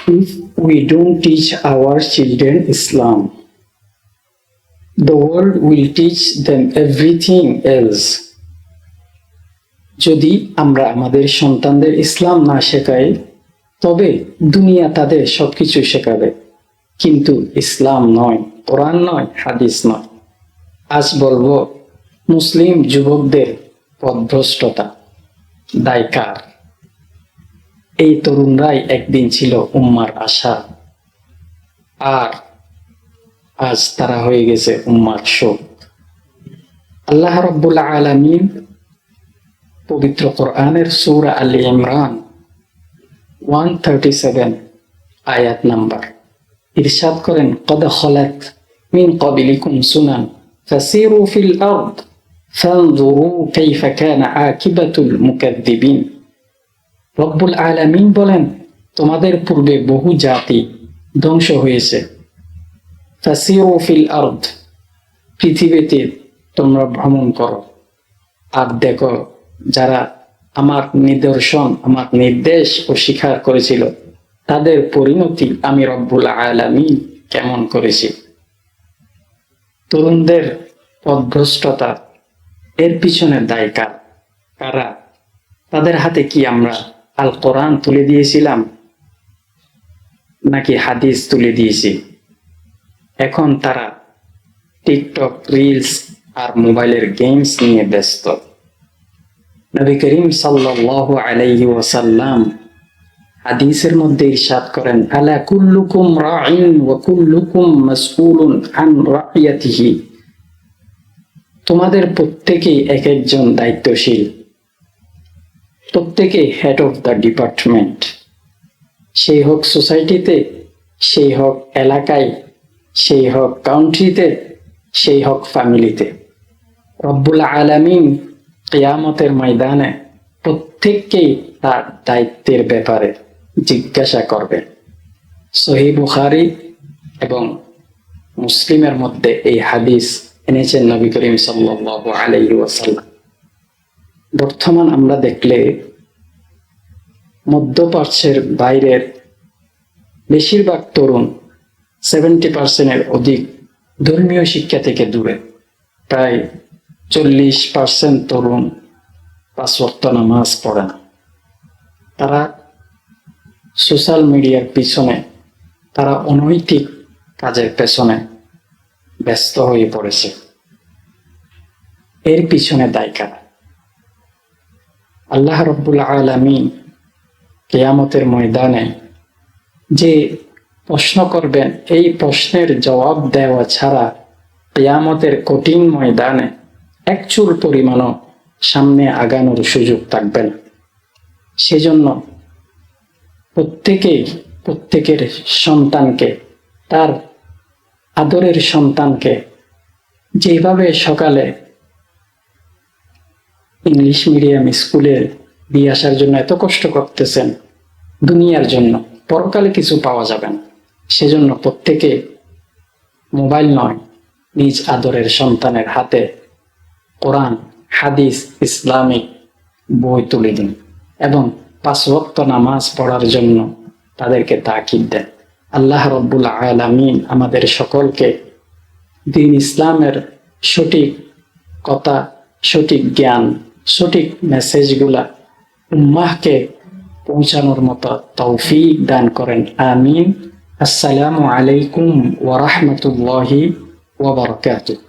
If we don't teach our children Islam, the world will teach them everything else. যদি আমরা আমাদের সন্তানদের ইসলাম না শেখাই, তবে দুনিয়া তাদের সবকিছু শেখাবে, কিন্তু ইসলাম নয়, কোরআন নয়, হাদিস নয়। আজ বলবো, মুসলিম যুবকদের পথভ্রষ্টতা দায় কার? এই তরুণরাই একদিন ছিল উম্মার আশা, আর আজ তারা হয়ে গেছে উম্মার শোক। আল্লাহ রাব্বুল আলামিন পবিত্র কোরআনের সূরা আল ইমরান 137 আয়াত নাম্বার ইরশাদ করেন, কদ খলাত মিন ক্বাবলিকুম সুনান ফাসিরু ফিল আরদ ফানজুরু কাইফা কানা আকিবাতুল মুকাদ্দিবিন। রব্বুল আলামিন বলেন, তোমাদের পূর্বে বহু জাতি ধ্বংস হয়েছে। ফাসিরু ফিল আরদ, পৃথিবীতে তোমরা ভ্রমণ করো আর দেখো যারা আমার নিদর্শন, আমার নির্দেশ অস্বীকার করেছিল, তাদের পরিণতি আমি রব্বুল আলামিন কেমন করেছি। তরুণদের পথভ্রষ্টতা, এর পিছনে দায় কারা? তাদের হাতে কি আমরা আল কোরআন তুলে দিয়েছিলাম, নাকি হাদিস তুলে দিয়েছি? এখন তারা টিকটক, রিলস আর মোবাইলের গেমস নিয়ে ব্যস্ত। নবী করিম সাল্লাল্লাহু আলাইহি ওয়াসাল্লাম হাদিসের মধ্যে ইরশাদ করেন, আলা কুল্লুকুম রাঈন ওয়া কুল্লুকুম মাসউলুন আন রাইয়াতিহি। তোমাদের প্রত্যেকেই এক একজন দায়িত্বশীল, প্রত্যেকে হেড অফ দ্য ডিপার্টমেন্ট, সেই হোক সোসাইটিতে, সেই হোক এলাকায়, সেই হোক কাউন্ট্রিতে, সেই হোক ফ্যামিলিতে। রব্বুল আলামিন কিয়ামতের ময়দানে প্রত্যেককেই তার দায়িত্বের ব্যাপারে জিজ্ঞাসা করবে। সহিহ বুখারী এবং মুসলিমের মধ্যে এই হাদিস এনেছেন নবী করিম সাল্লাল্লাহু আলাইহি ওয়াসাল্লাম। বর্তমান আমরা দেখলে মধ্যপ্রাচ্যের বাইরের বেশিরভাগ তরুণ 70% অধিক ধর্মীয় শিক্ষা থেকে দূরে। প্রায় 40% তরুণ 5 ওয়াক্ত নামাজ পড়ে না। তারা সোশ্যাল মিডিয়ার পিছনে, তারা অনৈতিক কাজের পেছনে ব্যস্ত হয়ে পড়েছে। এর পিছনে দায় কারা? আল্লাহ রাব্বুল আলামিন কিয়ামতের ময়দানে যে প্রশ্ন করবেন, এই প্রশ্নের জবাব দেওয়া ছাড়া কিয়ামতের কঠিন ময়দানে এক চুল পরিমাণও সামনে আগানোর সুযোগ থাকবে না। সেজন্য প্রত্যেকের সন্তানকে, তার আদরের সন্তানকে যেভাবে সকালে ইংলিশ মিডিয়াম স্কুলে দিয়ে আসার জন্য এত কষ্ট করতেছেন দুনিয়ার জন্য, পরকালে কিছু পাওয়া যাবে না। সেজন্য প্রত্যেকে মোবাইল নয়, নিজ আদরের সন্তানের হাতে কোরআন, হাদিস, ইসলামিক বই তুলে দিন এবং 5 ওয়াক্ত নামাজ পড়ার জন্য তাদেরকে তাকিদ দেন। আল্লাহ রাব্বুল আলামিন আমাদের সকলকে দ্বীন ইসলামের সঠিক কথা, সঠিক জ্ঞান, সঠিক মেসেজগুলা উম্মাহকে পৌঁছানোর মতো তৌফিক দান করেন। আমিন। আসসালামু আলাইকুম ওয়া রাহমাতুল্লাহি ওয়া বারাকাতুহু।